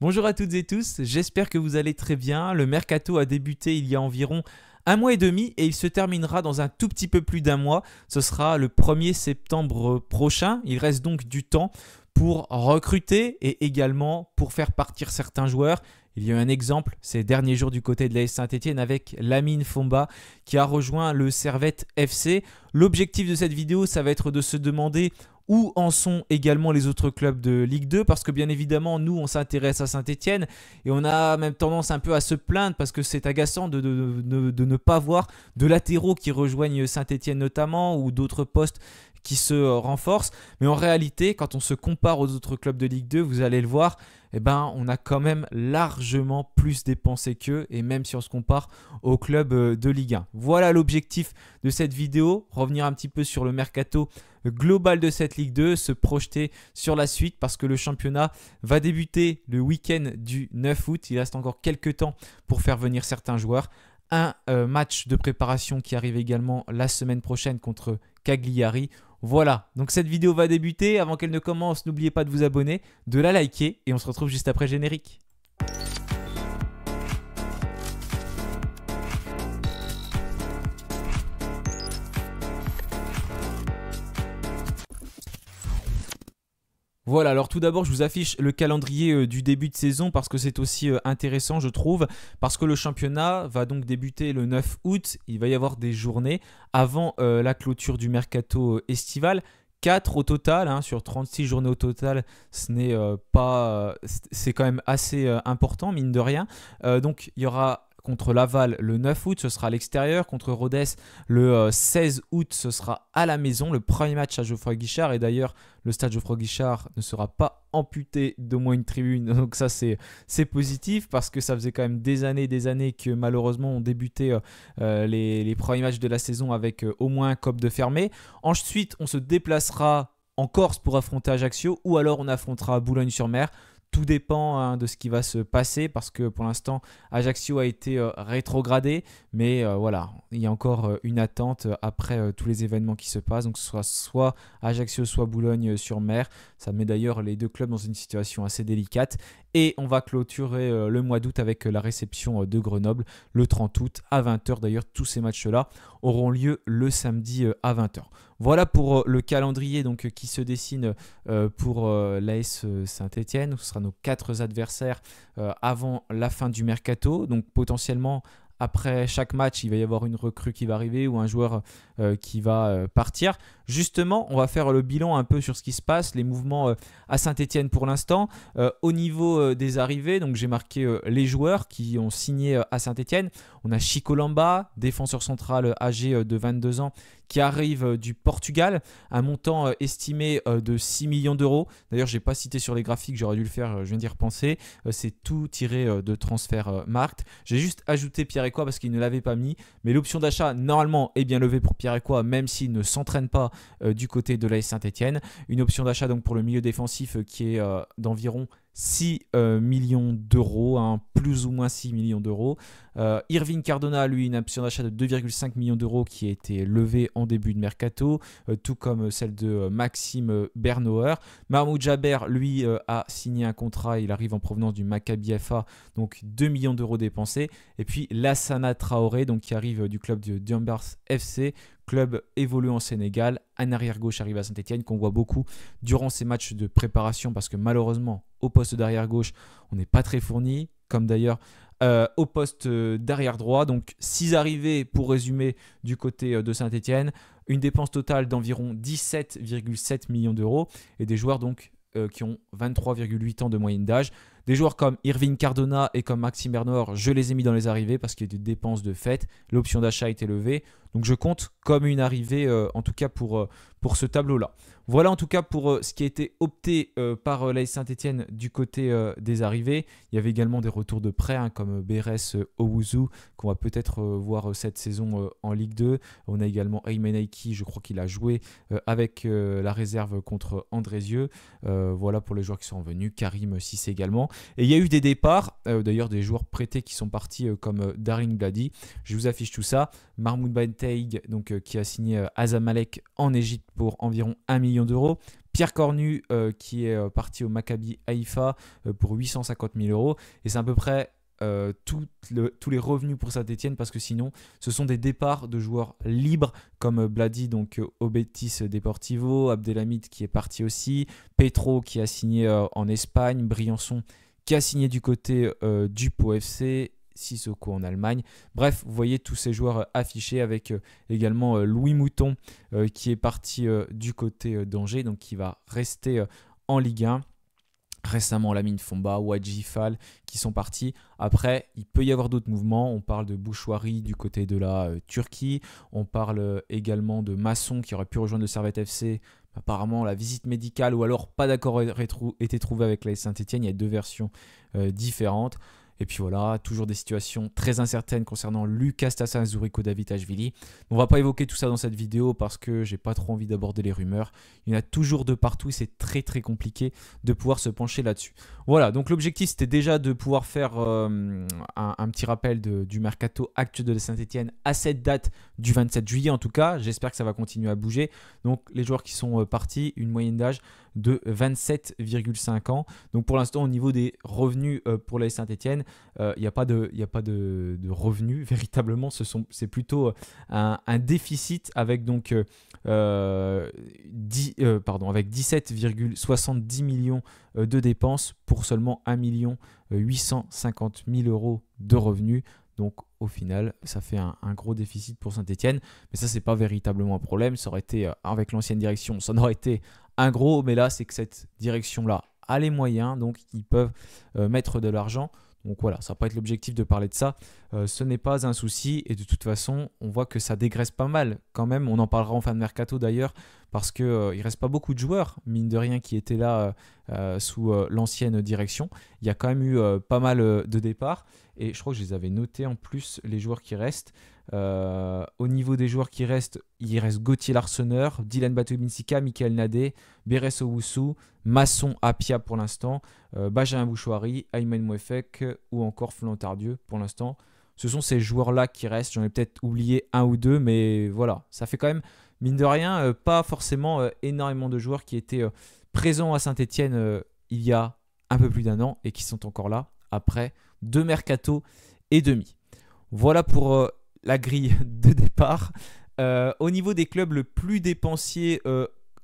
Bonjour à toutes et tous, j'espère que vous allez très bien. Le mercato a débuté il y a environ un mois et demi et il se terminera dans un tout petit peu plus d'un mois. Ce sera le 1er septembre prochain. Il reste donc du temps pour recruter et également pour faire partir certains joueurs. Il y a eu un exemple ces derniers jours du côté de l'AS Saint-Etienne avec Lamine Fomba qui a rejoint le Servette FC. L'objectif de cette vidéo, ça va être de se demander où en sont également les autres clubs de Ligue 2 parce que bien évidemment nous on s'intéresse à Saint-Etienne et on a même tendance un peu à se plaindre parce que c'est agaçant de ne pas voir de latéraux qui rejoignent Saint-Etienne notamment ou d'autres postes qui se renforcent, mais en réalité quand on se compare aux autres clubs de Ligue 2, vous allez le voir, on a quand même largement plus dépensé qu'eux, et même si on se compare aux clubs de Ligue 1. Voilà l'objectif de cette vidéo, revenir un petit peu sur le mercato global de cette Ligue 2, se projeter sur la suite parce que le championnat va débuter le week-end du 9 août. Il reste encore quelques temps pour faire venir certains joueurs. Un match de préparation qui arrive également la semaine prochaine contre Cagliari. Voilà, donc cette vidéo va débuter. Avant qu'elle ne commence, n'oubliez pas de vous abonner, de la liker et on se retrouve juste après le générique. Voilà, alors tout d'abord, je vous affiche le calendrier du début de saison parce que c'est aussi intéressant, je trouve, parce que le championnat va donc débuter le 9 août. Il va y avoir des journées avant la clôture du mercato estival. 4 au total, sur 36 journées au total, ce n'est pas, c'est quand même assez important, mine de rien. Donc, il y aura contre Laval le 9 août, ce sera à l'extérieur. Contre Rodez le 16 août, ce sera à la maison. Le premier match à Geoffroy Guichard. Et d'ailleurs, le stade Geoffroy Guichard ne sera pas amputé d'au moins une tribune. Donc ça, c'est positif parce que ça faisait quand même des années que malheureusement on débutait les premiers matchs de la saison avec au moins un COP de fermé. Ensuite, on se déplacera en Corse pour affronter Ajaccio ou alors on affrontera Boulogne-sur-Mer. Tout dépend de ce qui va se passer parce que pour l'instant, Ajaccio a été rétrogradé. Mais voilà, il y a encore une attente après tous les événements qui se passent. Donc ce sera soit Ajaccio, soit Boulogne-sur-Mer. Ça met d'ailleurs les deux clubs dans une situation assez délicate. Et on va clôturer le mois d'août avec la réception de Grenoble le 30 août à 20h. D'ailleurs, tous ces matchs-là auront lieu le samedi à 20h. Voilà pour le calendrier donc, qui se dessine pour l'AS Saint-Etienne. Ce sera nos 4 adversaires avant la fin du mercato. Donc potentiellement, après chaque match, il va y avoir une recrue qui va arriver ou un joueur qui va partir. Justement, on va faire le bilan un peu sur ce qui se passe, les mouvements à Saint-Etienne pour l'instant. Au niveau des arrivées, donc j'ai marqué les joueurs qui ont signé à Saint-Etienne. On a Chico Lamba, défenseur central âgé de 22 ans, qui arrive du Portugal, un montant estimé de 6 millions d'euros. D'ailleurs, je n'ai pas cité sur les graphiques, j'aurais dû le faire, je viens d'y repenser. C'est tout tiré de Transfermarkt. J'ai juste ajouté Pierre Ecois parce qu'il ne l'avait pas mis, mais l'option d'achat, normalement, est bien levée pour Pierre Ecois, même s'il ne s'entraîne pas du côté de l'AS Saint-Etienne. Une option d'achat donc pour le milieu défensif qui est d'environ 6 millions d'euros, plus ou moins 6 millions d'euros. Irving Cardona, lui, une option d'achat de 2,5 millions d'euros qui a été levée en début de mercato, tout comme celle de Maxime Bernauer. Mahmoud Jaber, lui, a signé un contrat, il arrive en provenance du Maccabi FA, donc 2 millions d'euros dépensés. Et puis Lassana Traoré, donc, qui arrive du club de Diambars FC, club évolué en Sénégal, un arrière-gauche arrivé à Saint-Etienne qu'on voit beaucoup durant ces matchs de préparation parce que malheureusement au poste d'arrière-gauche on n'est pas très fourni, comme d'ailleurs au poste d'arrière-droit. Donc 6 arrivées pour résumer du côté de Saint-Etienne, une dépense totale d'environ 17,7 millions d'euros et des joueurs donc qui ont 23,8 ans de moyenne d'âge. Des joueurs comme Irving Cardona et comme Maxime Bernauer, je les ai mis dans les arrivées parce qu'il y a des dépenses de fait. L'option d'achat a été levée. Donc je compte comme une arrivée, en tout cas pour ce tableau-là. Voilà en tout cas pour ce qui a été opté par l'AS Saint-Etienne du côté des arrivées. Il y avait également des retours de prêt comme Beres Owuzu qu'on va peut-être voir cette saison en Ligue 2. On a également Ayman Aiki, je crois qu'il a joué avec la réserve contre Andrézieux. Voilà pour les joueurs qui sont revenus. Karim Sissé également. simplement. Et il y a eu des départs, d'ailleurs des joueurs prêtés qui sont partis comme Daring Bladi. Je vous affiche tout ça. Mahmoud Benteig, donc, qui a signé à Zamalek en Égypte pour environ 1 million d'euros. Pierre Cornu qui est parti au Maccabi Haïfa pour 850 000 euros. Et c'est à peu près tous les revenus pour Saint-Etienne, parce que sinon ce sont des départs de joueurs libres comme Bladi donc au Betis Deportivo, Abdelhamid qui est parti aussi, Petro qui a signé en Espagne, Briançon qui a signé du côté du Pau FC, Sissoko en Allemagne. Bref, vous voyez tous ces joueurs affichés avec également Louis Mouton qui est parti du côté d'Angers, donc qui va rester en Ligue 1. Récemment, Lamine Fomba, Wadji Fall qui sont partis. Après, il peut y avoir d'autres mouvements. On parle de Bouchouari du côté de la Turquie. On parle également de Masson qui aurait pu rejoindre le Servette FC. Apparemment, la visite médicale ou alors pas d'accord aurait été trouvée avec la Saint-Etienne. Il y a deux versions différentes. Et puis voilà, toujours des situations très incertaines concernant Lucas Tassin, Zuriko Davitashvili. On ne va pas évoquer tout ça dans cette vidéo parce que j'ai pas trop envie d'aborder les rumeurs. Il y en a toujours de partout et c'est très très compliqué de pouvoir se pencher là-dessus. Voilà, donc l'objectif c'était déjà de pouvoir faire un petit rappel du mercato actuel de la Saint-Etienne à cette date du 27 juillet en tout cas. J'espère que ça va continuer à bouger. Donc les joueurs qui sont partis, une moyenne d'âge de 27,5 ans. Donc pour l'instant au niveau des revenus pour la Saint-Etienne, il n'y a pas de revenus véritablement. C'est plutôt un déficit avec donc avec 17,70 millions de dépenses pour seulement 1 850 000 euros de revenus. Donc au final, ça fait un gros déficit pour Saint-Etienne. Mais ça, c'est pas véritablement un problème. Ça aurait été, avec l'ancienne direction, ça aurait été un gros. Mais là, c'est que cette direction-là a les moyens. Donc ils peuvent mettre de l'argent. Donc voilà, ça va pas être l'objectif de parler de ça. Ce n'est pas un souci. Et de toute façon, on voit que ça dégraisse pas mal quand même. On en parlera en fin de mercato d'ailleurs. Parce qu'il ne reste pas beaucoup de joueurs, mine de rien, qui étaient là sous l'ancienne direction. Il y a quand même eu pas mal de départs. Et je crois que je les avais notés en plus, les joueurs qui restent. Au niveau des joueurs qui restent, il reste Gauthier Larseneur, Dylan Batobinsika, Michael Nadé, Beres Owusu, Masson Apia pour l'instant, Benjamin Bouchouari, Ayman Mouefek ou encore Florent Tardieu pour l'instant. Ce sont ces joueurs-là qui restent. J'en ai peut-être oublié un ou deux, mais voilà, ça fait quand même, mine de rien, pas forcément énormément de joueurs qui étaient présents à Saint-Etienne il y a un peu plus d'un an et qui sont encore là après 2 mercato et demi. Voilà pour la grille de départ. Au niveau des clubs le plus dépensiers,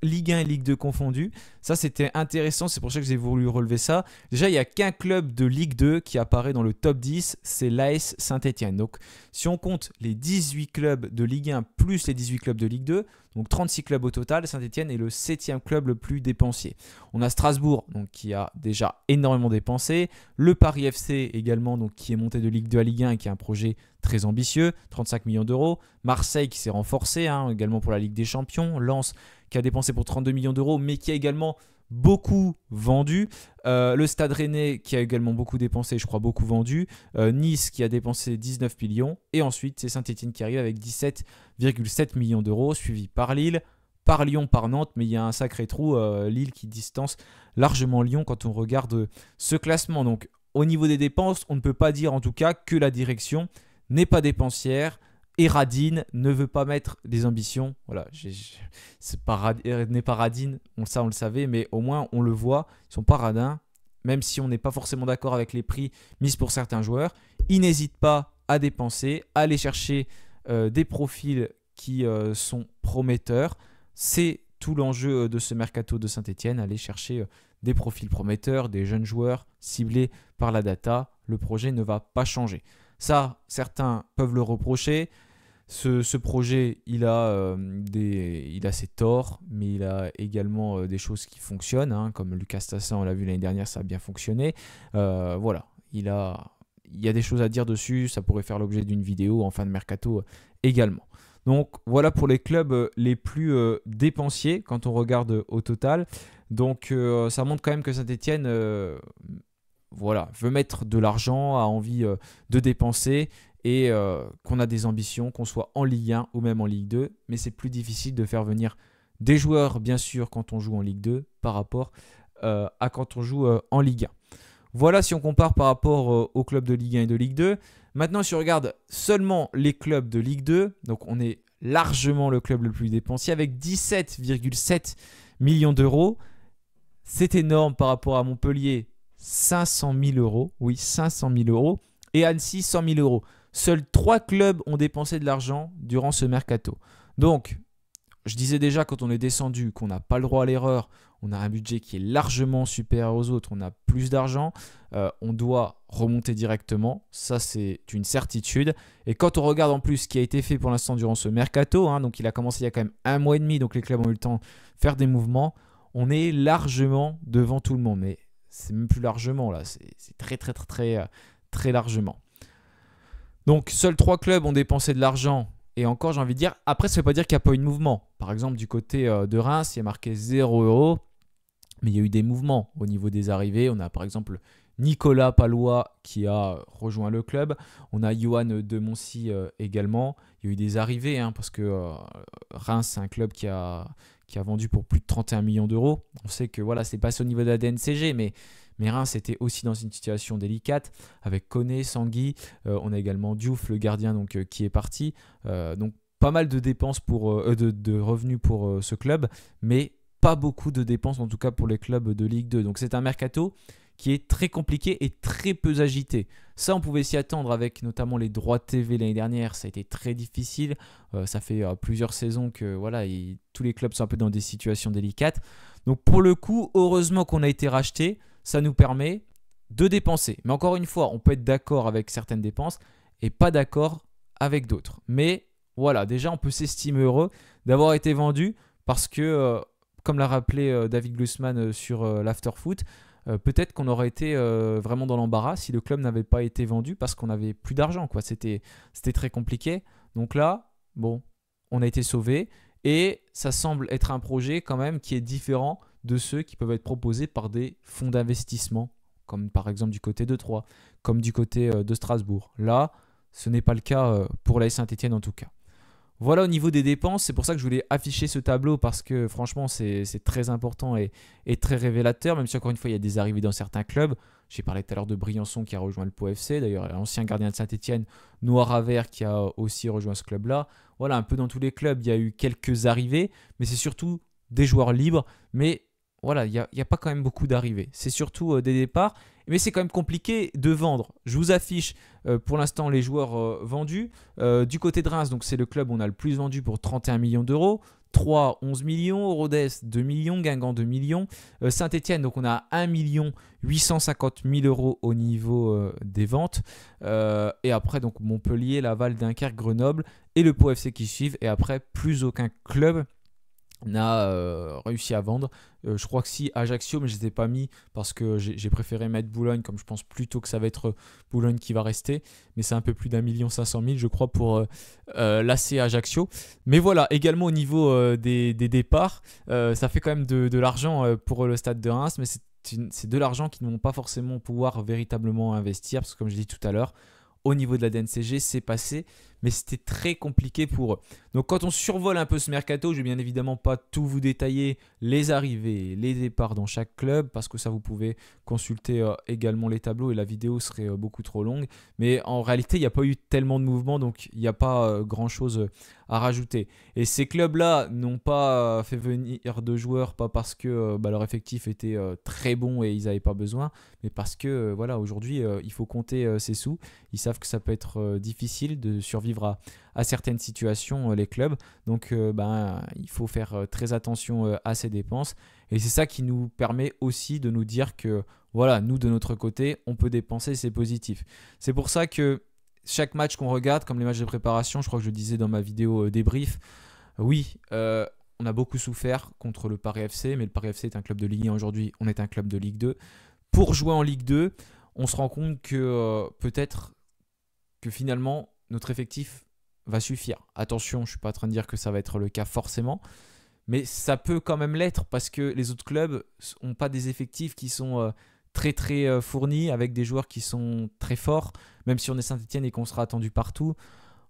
Ligue 1 et Ligue 2 confondus, ça c'était intéressant, c'est pour ça que j'ai voulu relever ça. Déjà, il n'y a qu'un club de Ligue 2 qui apparaît dans le top 10, c'est l'AS Saint-Etienne. Donc si on compte les 18 clubs de Ligue 1 plus les 18 clubs de Ligue 2, donc 36 clubs au total, Saint-Etienne est le 7e club le plus dépensier. On a Strasbourg donc, qui a déjà énormément dépensé, le Paris FC également donc, qui est monté de Ligue 2 à Ligue 1 et qui a un projet très ambitieux, 35 millions d'euros, Marseille qui s'est renforcé également pour la Ligue des Champions, Lens qui a dépensé pour 32 millions d'euros mais qui a également beaucoup vendu, le Stade Rennais qui a également beaucoup dépensé, je crois beaucoup vendu, Nice qui a dépensé 19 millions et ensuite c'est Saint-Etienne qui arrive avec 17,7 millions d'euros suivi par Lille, par Lyon, par Nantes, mais il y a un sacré trou, Lille qui distance largement Lyon quand on regarde ce classement. Donc au niveau des dépenses, on ne peut pas dire en tout cas que la direction n'est pas dépensière et radine, ne veut pas mettre des ambitions. Voilà, n'est pas radine, ça on le savait, mais au moins on le voit, ils sont pas radins, même si on n'est pas forcément d'accord avec les prix mis pour certains joueurs. Ils n'hésitent pas à dépenser, à aller chercher des profils qui sont prometteurs. C'est tout l'enjeu de ce mercato de Saint-Etienne, aller chercher des profils prometteurs, des jeunes joueurs ciblés par la data. Le projet ne va pas changer. Ça, certains peuvent le reprocher. Ce projet, il a ses torts, mais il a également des choses qui fonctionnent, comme Lucas Tassin, on l'a vu l'année dernière, ça a bien fonctionné. Voilà, il y a des choses à dire dessus, ça pourrait faire l'objet d'une vidéo en fin de mercato également. Donc voilà pour les clubs les plus dépensiers quand on regarde au total. Donc ça montre quand même que Saint-Etienne veut mettre de l'argent, a envie de dépenser et qu'on a des ambitions, qu'on soit en Ligue 1 ou même en Ligue 2. Mais c'est plus difficile de faire venir des joueurs, bien sûr, quand on joue en Ligue 2 par rapport à quand on joue en Ligue 1. Voilà si on compare par rapport aux clubs de Ligue 1 et de Ligue 2. Maintenant, si on regarde seulement les clubs de Ligue 2, donc on est largement le club le plus dépensier avec 17,7 millions d'euros. C'est énorme par rapport à Montpellier, 500 000 euros. Oui, 500 000 euros. Et Annecy, 100 000 euros. Seuls 3 clubs ont dépensé de l'argent durant ce mercato. Donc, je disais déjà quand on est descendu qu'on n'a pas le droit à l'erreur, on a un budget qui est largement supérieur aux autres, on a plus d'argent, on doit remonter directement, ça c'est une certitude. Et quand on regarde en plus ce qui a été fait pour l'instant durant ce mercato, donc il a commencé il y a quand même 1 mois et demi, donc les clubs ont eu le temps de faire des mouvements, on est largement devant tout le monde, mais c'est même plus largement là, c'est très largement. Donc seuls 3 clubs ont dépensé de l'argent. Et encore, j'ai envie de dire, après, ça ne veut pas dire qu'il n'y a pas eu de mouvement. Par exemple, du côté de Reims, il y a marqué 0 euros, mais il y a eu des mouvements au niveau des arrivées. On a par exemple Nicolas Palois qui a rejoint le club. On a Johan de Moncy également. Il y a eu des arrivées, parce que Reims, c'est un club qui a vendu pour plus de 31 millions d'euros. On sait que voilà, c'est passé au niveau de la DNCG, mais Reims était aussi dans une situation délicate avec Koné, Sangui. On a également Diouf, le gardien, qui est parti. Donc pas mal de dépenses de revenus pour ce club, mais pas beaucoup de dépenses en tout cas pour les clubs de Ligue 2. Donc c'est un mercato qui est très compliqué et très peu agité. Ça, on pouvait s'y attendre avec notamment les droits TV l'année dernière. Ça a été très difficile. Ça fait plusieurs saisons que voilà, tous les clubs sont un peu dans des situations délicates. Donc pour le coup, heureusement qu'on a été racheté. Ça nous permet de dépenser. Mais encore une fois, on peut être d'accord avec certaines dépenses et pas d'accord avec d'autres. Mais voilà, déjà, on peut s'estimer heureux d'avoir été vendu parce que, comme l'a rappelé David Glusman sur l'Afterfoot, peut-être qu'on aurait été vraiment dans l'embarras si le club n'avait pas été vendu parce qu'on n'avait plus d'argent, quoi. C'était très compliqué. Donc là, bon, on a été sauvé et ça semble être un projet quand même qui est différent de ceux qui peuvent être proposés par des fonds d'investissement, comme par exemple du côté de Troyes, comme du côté de Strasbourg. Là, ce n'est pas le cas pour l'AS Saint-Etienne en tout cas. Voilà au niveau des dépenses, c'est pour ça que je voulais afficher ce tableau parce que franchement c'est très important et très révélateur, même si encore une fois il y a des arrivées dans certains clubs. J'ai parlé tout à l'heure de Briançon qui a rejoint le Pau FC, d'ailleurs l'ancien gardien de Saint-Etienne, Noah Ravert qui a aussi rejoint ce club-là. Voilà, un peu dans tous les clubs il y a eu quelques arrivées, mais c'est surtout des joueurs libres, mais voilà, il n'y a pas quand même beaucoup d'arrivées. C'est surtout des départs, mais c'est quand même compliqué de vendre. Je vous affiche pour l'instant les joueurs vendus. Du côté de Reims, donc c'est le club où on a le plus vendu pour 31 millions d'euros. Troyes, 11 millions. Rodez, 2 millions. Guingamp, 2 millions. Saint-Etienne, donc on a 1 850 000 euros au niveau des ventes. Et après, donc Montpellier, Laval, Dunkerque, Grenoble et le Pau FC qui suivent. Et après, plus aucun club n'a réussi à vendre. Je crois que si Ajaccio, mais je ne les ai pas mis parce que j'ai préféré mettre Boulogne, comme je pense plutôt que ça va être Boulogne qui va rester, mais c'est un peu plus d'1 500 000 je crois pour l'AC Ajaccio. Mais voilà, également au niveau des départs, ça fait quand même de l'argent pour le stade de Reims, mais c'est de l'argent qu'ils ne vont pas forcément pouvoir véritablement investir, parce que comme je l'ai dit tout à l'heure, au niveau de la DNCG, c'est passé, mais c'était très compliqué pour eux. Donc quand on survole un peu ce mercato, je vais bien évidemment pas tout vous détailler, les arrivées, les départs dans chaque club, parce que ça vous pouvez consulter également les tableaux et la vidéo serait beaucoup trop longue. Mais en réalité, il n'y a pas eu tellement de mouvements, donc il n'y a pas grand chose à rajouter. Et ces clubs-là n'ont pas fait venir de joueurs, pas parce que leur effectif était très bon et ils n'avaient pas besoin, mais parce que voilà, aujourd'hui, il faut compter ses sous. Ils savent que ça peut être difficile de survivre à certaines situations, les clubs. Donc il faut faire très attention à ces dépenses. Et c'est ça qui nous permet aussi de nous dire que voilà, nous de notre côté, on peut dépenser, c'est positif. C'est pour ça que chaque match qu'on regarde, comme les matchs de préparation, je crois que je le disais dans ma vidéo débrief, oui, on a beaucoup souffert contre le Paris FC, mais le Paris FC est un club de Ligue 1 aujourd'hui, on est un club de Ligue 2. Pour jouer en Ligue 2, on se rend compte que peut-être que finalement, notre effectif va suffire. Attention, je ne suis pas en train de dire que ça va être le cas forcément, mais ça peut quand même l'être parce que les autres clubs n'ont pas des effectifs qui sont très fournis, avec des joueurs qui sont très forts, même si on est Saint-Etienne et qu'on sera attendu partout.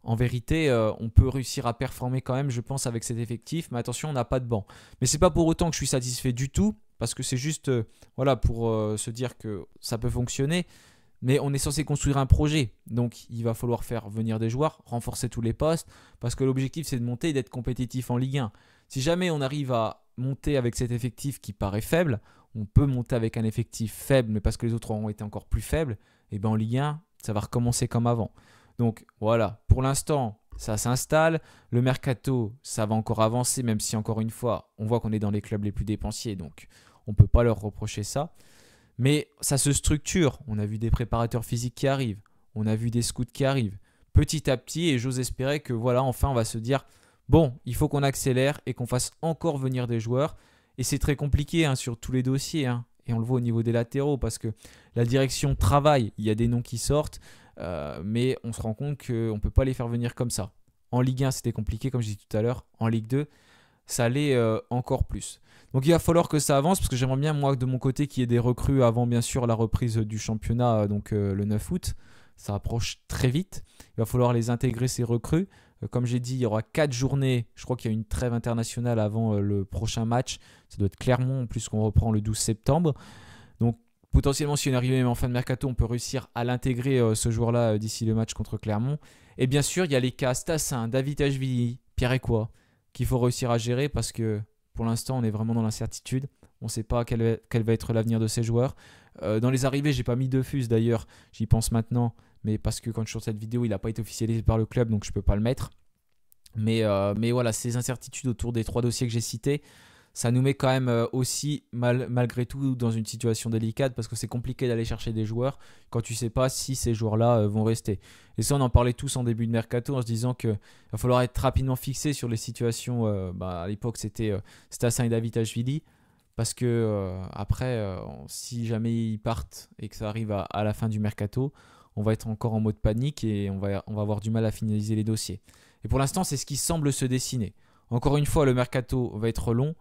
En vérité, on peut réussir à performer quand même, je pense, avec cet effectif, mais attention, on n'a pas de banc. Mais c'est pas pour autant que je suis satisfait du tout, parce que c'est juste voilà, pour se dire que ça peut fonctionner. Mais on est censé construire un projet. Donc il va falloir faire venir des joueurs, renforcer tous les postes, parce que l'objectif c'est de monter et d'être compétitif en Ligue 1. Si jamais on arrive à monter avec cet effectif qui paraît faible, on peut monter avec un effectif faible, mais parce que les autres auront été encore plus faibles, et bien en Ligue 1, ça va recommencer comme avant. Donc voilà, pour l'instant, ça s'installe. Le mercato, ça va encore avancer, même si encore une fois, on voit qu'on est dans les clubs les plus dépensiers, donc on ne peut pas leur reprocher ça. Mais ça se structure. On a vu des préparateurs physiques qui arrivent. On a vu des scouts qui arrivent. Petit à petit, et j'ose espérer que voilà, enfin, on va se dire bon, il faut qu'on accélère et qu'on fasse encore venir des joueurs. Et c'est très compliqué hein, sur tous les dossiers. Hein. Et on le voit au niveau des latéraux parce que la direction travaille. Il y a des noms qui sortent. Mais on se rend compte qu'on ne peut pas les faire venir comme ça. En Ligue 1, c'était compliqué, comme je disais tout à l'heure. En Ligue 2, ça allait encore plus. Donc il va falloir que ça avance parce que j'aimerais bien moi de mon côté qu'il y ait des recrues avant bien sûr la reprise du championnat donc le 9 août. Ça approche très vite. Il va falloir les intégrer ces recrues. Comme j'ai dit, il y aura 4 journées. Je crois qu'il y a une trêve internationale avant le prochain match. Ça doit être Clermont en plus qu'on reprend le 12 septembre. Donc potentiellement si on arrive même en fin de mercato, on peut réussir à l'intégrer ce joueur-là d'ici le match contre Clermont. Et bien sûr, il y a les cas Stassin, David-Ashvili, Pierre Ecois qu'il faut réussir à gérer parce que pour l'instant, on est vraiment dans l'incertitude. On ne sait pas quel va être l'avenir de ces joueurs. Dans les arrivées, j'ai pas mis de fuse d'ailleurs. J'y pense maintenant. Mais parce que quand je sors cette vidéo, il n'a pas été officialisé par le club, donc je ne peux pas le mettre. Mais voilà, ces incertitudes autour des 3 dossiers que j'ai cités, ça nous met quand même aussi malgré tout dans une situation délicate parce que c'est compliqué d'aller chercher des joueurs quand tu ne sais pas si ces joueurs-là vont rester. Et ça, on en parlait tous en début de mercato en se disant qu'il va falloir être rapidement fixé sur les situations. À l'époque, c'était Stassin et David-Ashvili parce que après, si jamais ils partent et que ça arrive à la fin du mercato, on va être encore en mode panique et on va avoir du mal à finaliser les dossiers. Et pour l'instant, c'est ce qui semble se dessiner. Encore une fois, le mercato va être long.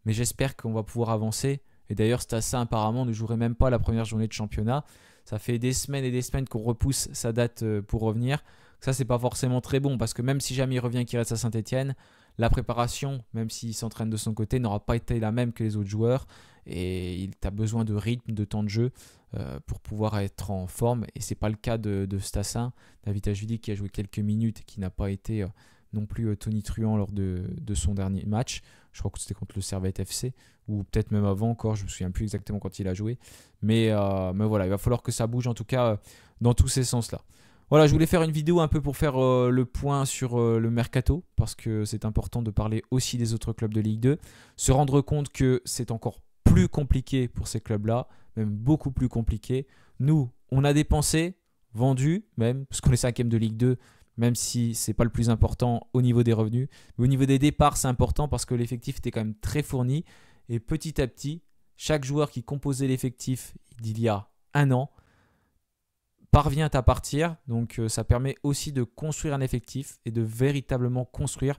Mais j'espère qu'on va pouvoir avancer. Et d'ailleurs, Stassin apparemment ne jouerait même pas la première journée de championnat. Ça fait des semaines et des semaines qu'on repousse sa date pour revenir. Ça, c'est pas forcément très bon parce que même si jamais il revient qu'il reste à Saint-Etienne, la préparation, même s'il s'entraîne de son côté, n'aura pas été la même que les autres joueurs. Et il a besoin de rythme, de temps de jeu pour pouvoir être en forme. Et c'est pas le cas de Stassin. David-Ashvili qui a joué quelques minutes et qui n'a pas été non plus tonitruant lors de son dernier match. Je crois que c'était contre le Servette FC, ou peut-être même avant encore, je ne me souviens plus exactement quand il a joué. Mais voilà, il va falloir que ça bouge en tout cas dans tous ces sens-là. Voilà, je voulais faire une vidéo un peu pour faire le point sur le mercato, parce que c'est important de parler aussi des autres clubs de Ligue 2. Se rendre compte que c'est encore plus compliqué pour ces clubs-là, même beaucoup plus compliqué. Nous, on a dépensé, vendu même, parce qu'on est 5e de Ligue 2, même si ce n'est pas le plus important au niveau des revenus. Mais au niveau des départs, c'est important parce que l'effectif était quand même très fourni. Et petit à petit, chaque joueur qui composait l'effectif d'il y a un an parvient à partir. Donc ça permet aussi de construire un effectif et de véritablement construire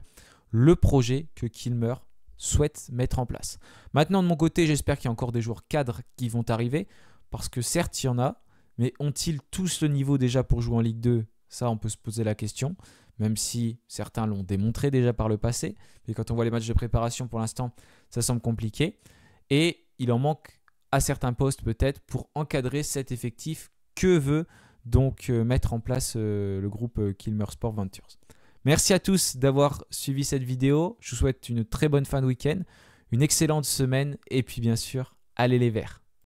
le projet que Kilmer souhaite mettre en place. Maintenant, de mon côté, j'espère qu'il y a encore des joueurs cadres qui vont arriver. Parce que certes, il y en a. Mais ont-ils tous le niveau déjà pour jouer en Ligue 2 ? Ça, on peut se poser la question, même si certains l'ont démontré déjà par le passé. Mais quand on voit les matchs de préparation, pour l'instant, ça semble compliqué. Et il en manque à certains postes peut-être pour encadrer cet effectif que veut donc mettre en place le groupe Kilmer Sport Ventures. Merci à tous d'avoir suivi cette vidéo. Je vous souhaite une très bonne fin de week-end, une excellente semaine et puis bien sûr, allez les Verts.